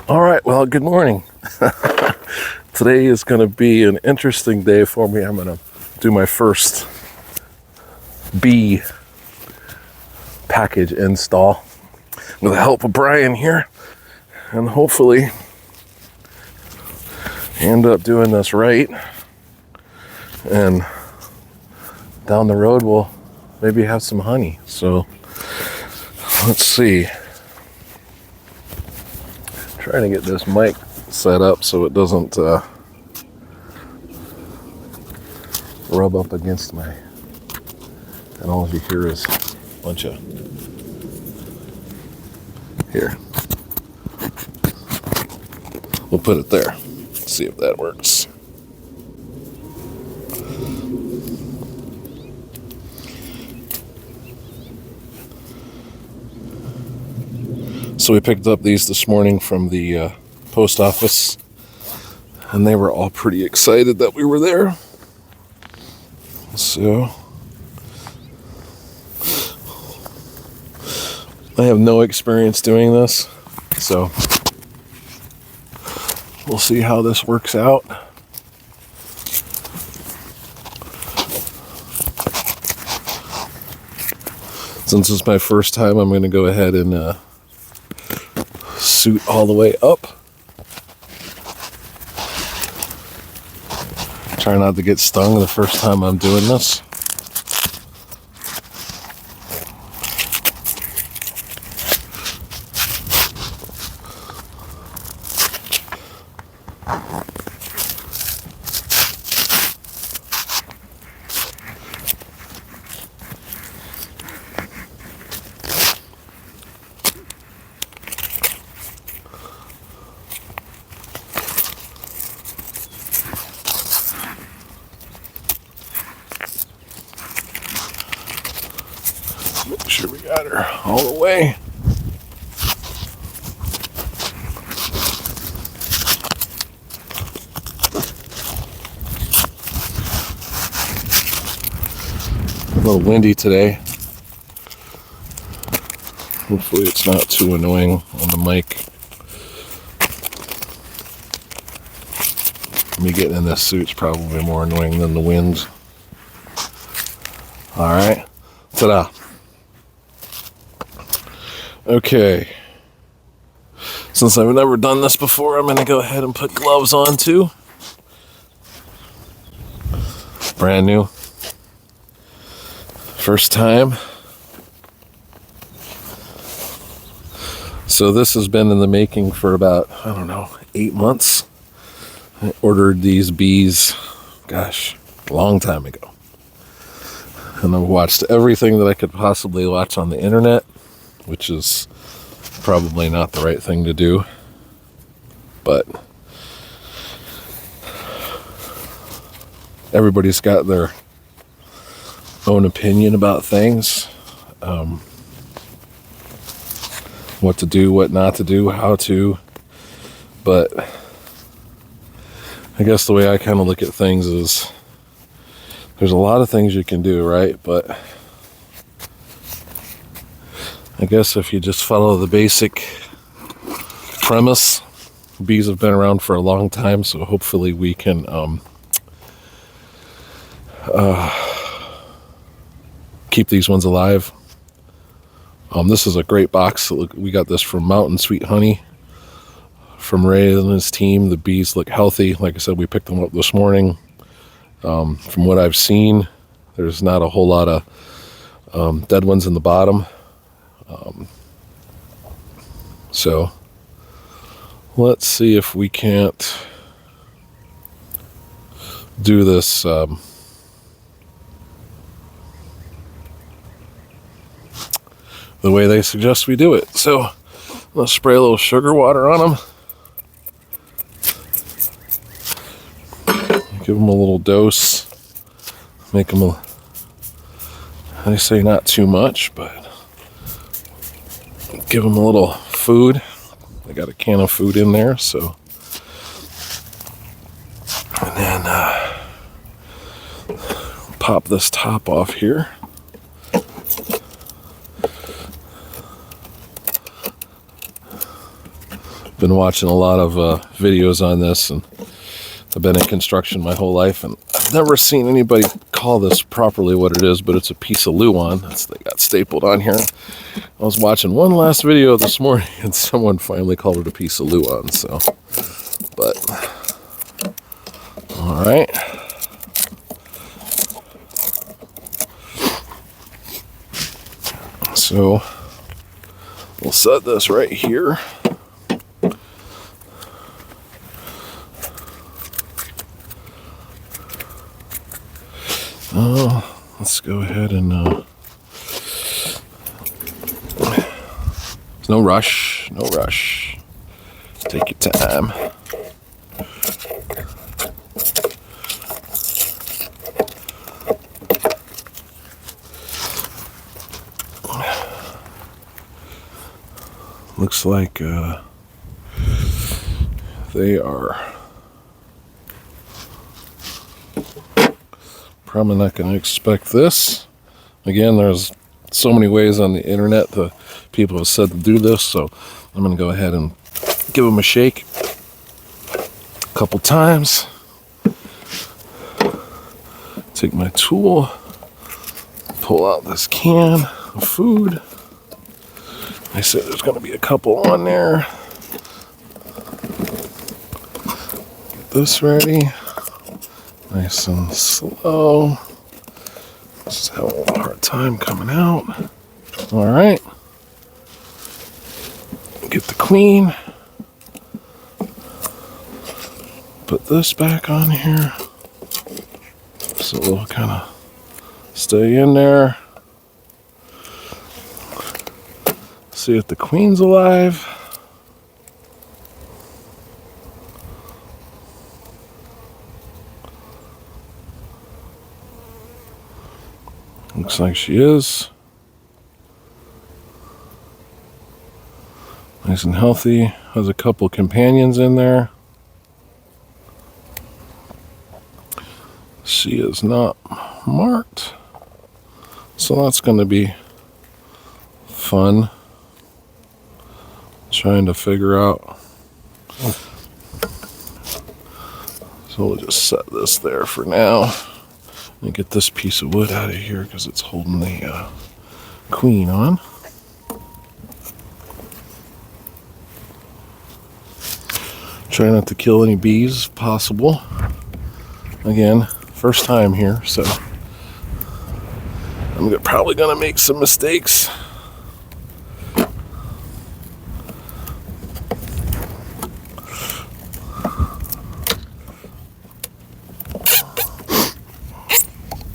All right, well, good morning. Today is going to be an interesting day for me. I'm going to do my first bee package install with the help of Brian here, and hopefully end up doing this right, and down the road we'll maybe have some honey. So let's see. Trying to get this mic set up so it doesn't rub up against my, and all you hear is a bunch of, here. We'll put it there. See if that works. So we picked up these this morning from the post office, and they were all pretty excited that we were there. So I have no experience doing this, so we'll see how this works out. Since it's my first time, I'm going to go ahead and suit all the way up. Try not to get stung the first time I'm doing this. Make sure we got her all the way. A little windy today. Hopefully it's not too annoying on the mic. Me getting in this suit's probably more annoying than the wind. Alright. Ta-da. Okay. Since I've never done this before, I'm going to go ahead and put gloves on too. Brand new. First time. So this has been in the making for about, 8 months. I ordered these bees, gosh, a long time ago. And I've watched everything that I could possibly watch on the internet, which is probably not the right thing to do. But everybody's got their own opinion about things. What to do, what not to do, how to. But I guess the way I kind of look at things is there's a lot of things you can do, right? But I guess if you just follow the basic premise, bees have been around for a long time, so hopefully we can keep these ones alive. This is a great box. We got this from Mountain Sweet Honey from Ray and his team. The bees look healthy. Like I said, we picked them up this morning. From what I've seen, there's not a whole lot of dead ones in the bottom. So let's see if we can't do this the way they suggest we do it. So let's spray a little sugar water on them. Give them a little dose. Make them I say not too much, but give them a little food. I got a can of food in there, so. And then pop this top off here. Been watching a lot of videos on this, and I've been in construction my whole life, and I've never seen anybody call this properly what it is, but it's a piece of luan. They got stapled on here. I was watching one last video this morning, and someone finally called it a piece of luan, so, but, all right. So, we'll set this right here. Let's go ahead and, no rush, no rush. Take your time. Looks like they are probably not going to expect this. Again, there's so many ways on the internet that people have said to do this, so I'm going to go ahead and give them a shake a couple times. Take my tool, pull out this can of food. I said there's going to be a couple on there. Get this ready. Nice and slow. Just have a little hard time coming out. All right. Get the queen. Put this back on here. So it'll kind of stay in there. See if the queen's alive. Looks like she is. Nice and healthy. Has a couple companions in there. She is not marked. So that's going to be fun. Trying to figure out. So we'll just set this there for now. And get this piece of wood out of here because it's holding the queen on. Try not to kill any bees if possible. Again, first time here, so I'm probably gonna make some mistakes.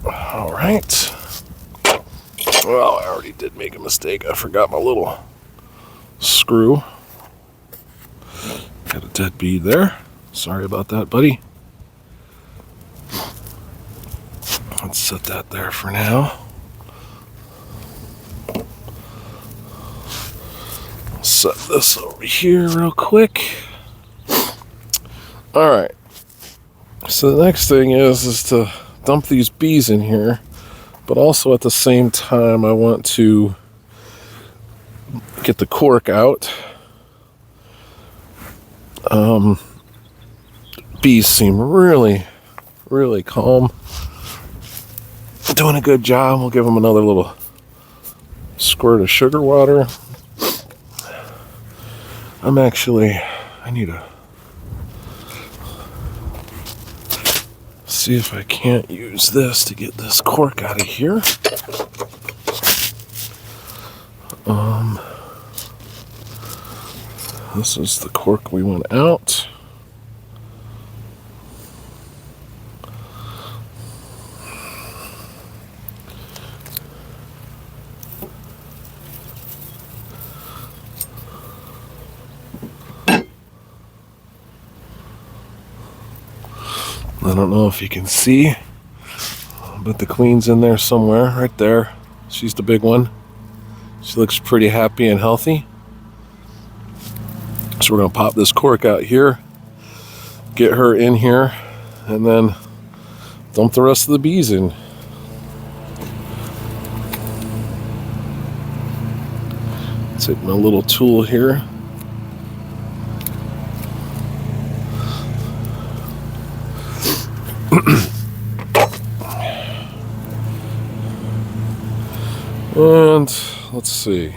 All right. Well, I already did make a mistake. I forgot my little screw. Got a dead bee there. Sorry about that, buddy. Let's set that there for now. Set this over here real quick. All right. So the next thing is to dump these bees in here, but also at the same time I want to get the cork out. Bees seem really calm, doing a good job. We'll give them another little squirt of sugar water. I need to see if I can't use this to get this cork out of here. This is the cork we want out. I don't know if you can see, but the queen's in there somewhere, right there. She's the big one. She looks pretty happy and healthy. So we're gonna pop this cork out here, get her in here, and then dump the rest of the bees in. Take my little tool here. And let's see.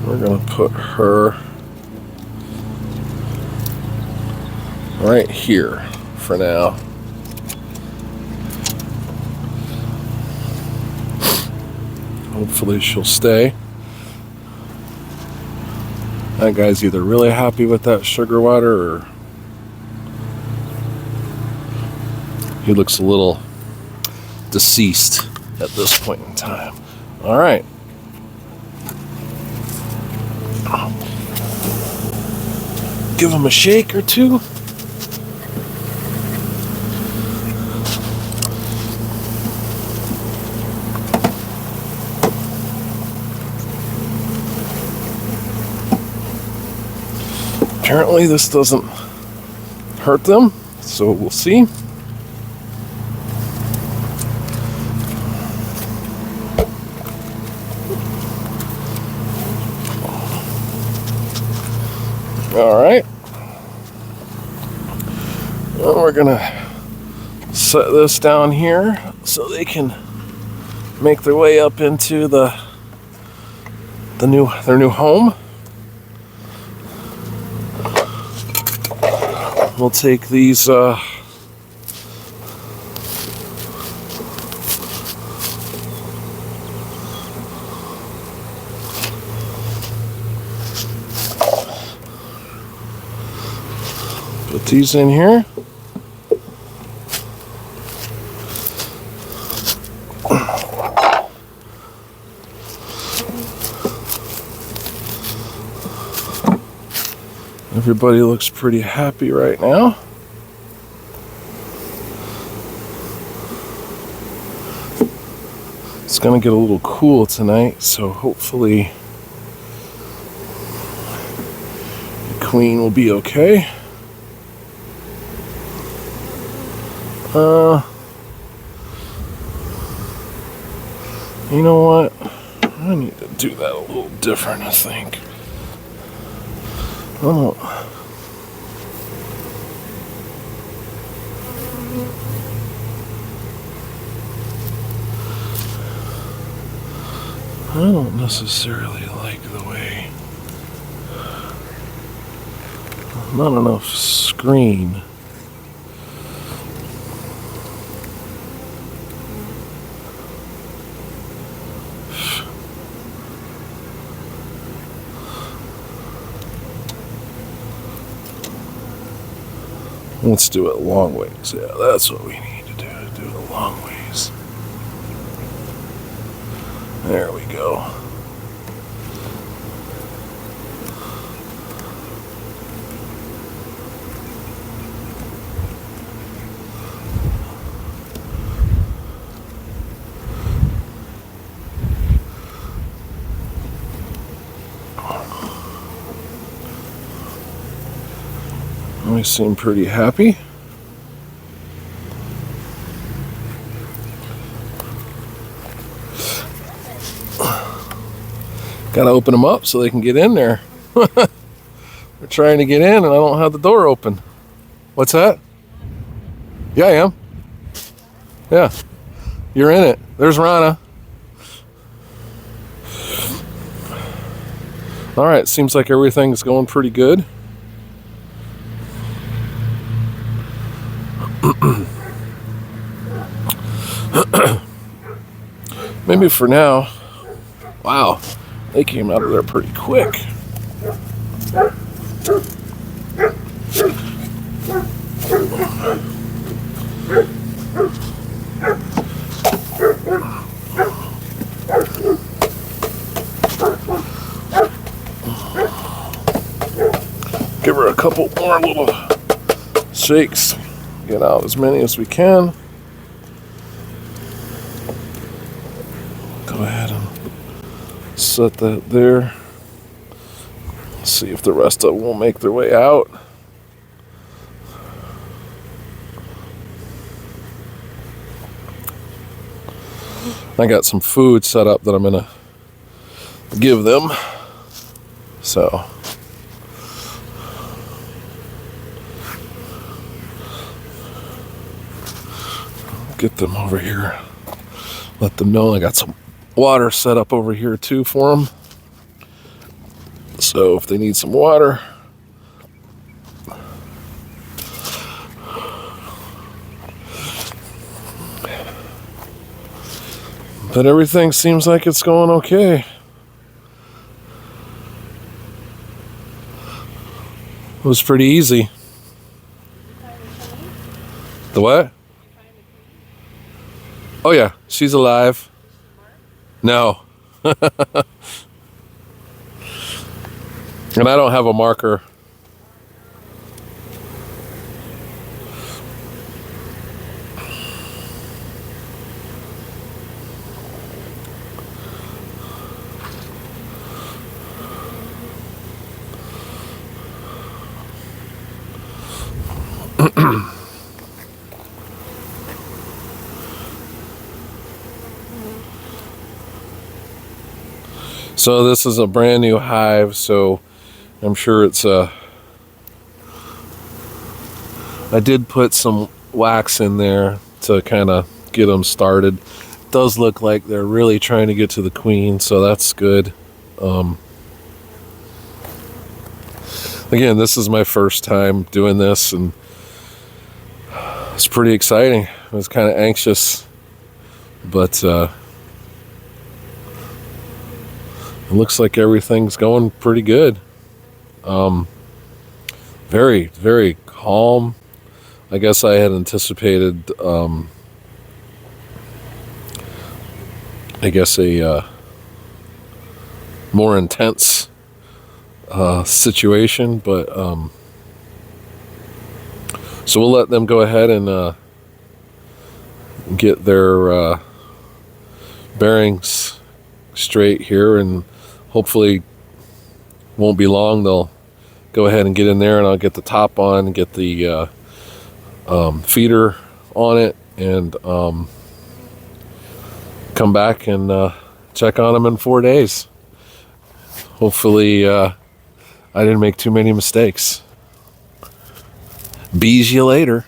We're going to put her right here for now. Hopefully she'll stay. That guy's either really happy with that sugar water or he looks a little deceased at this point in time. All right. Give him a shake or two. Apparently this doesn't hurt them, so we'll see. All right. Well, we're gonna set this down here so they can make their way up into their new home. We'll take these put these in here. Everybody looks pretty happy right now. It's gonna get a little cool tonight, so hopefully the queen will be okay. You know what? I need to do that a little different, I think. Oh. I don't necessarily like the way. Not enough screen. Let's do it long ways. Yeah, that's what we need to do. Do it long ways. There we go. We seem pretty happy. Gotta open them up so they can get in there. They're trying to get in and I don't have the door open. What's that? Yeah, I am. Yeah, you're in it. There's Rana. All right, seems like everything's going pretty good. Maybe for now. Wow, they came out of there pretty quick. Give her a couple more little shakes. Get out as many as we can. Go ahead and set that there. See if the rest of them will make their way out. I got some food set up that I'm gonna give them. So get them over here. Let them know I got some water set up over here too for them. So if they need some water. But everything seems like it's going okay. It was pretty easy. The what? Oh yeah, she's alive. No. And I don't have a marker. So this is a brand new hive, so I'm sure it's I did put some wax in there to kind of get them started. It does look like they're really trying to get to the queen, so that's good. Again, this is my first time doing this, and it's pretty exciting. I was kind of anxious, but it looks like everything's going pretty good. Very, very calm. I guess I had anticipated, a more intense situation, but so we'll let them go ahead and get their bearings straight here, and hopefully won't be long. They'll go ahead and get in there, and I'll get the top on and get the feeder on it, and come back and check on them in 4 days. Hopefully I didn't make too many mistakes. Bees you later.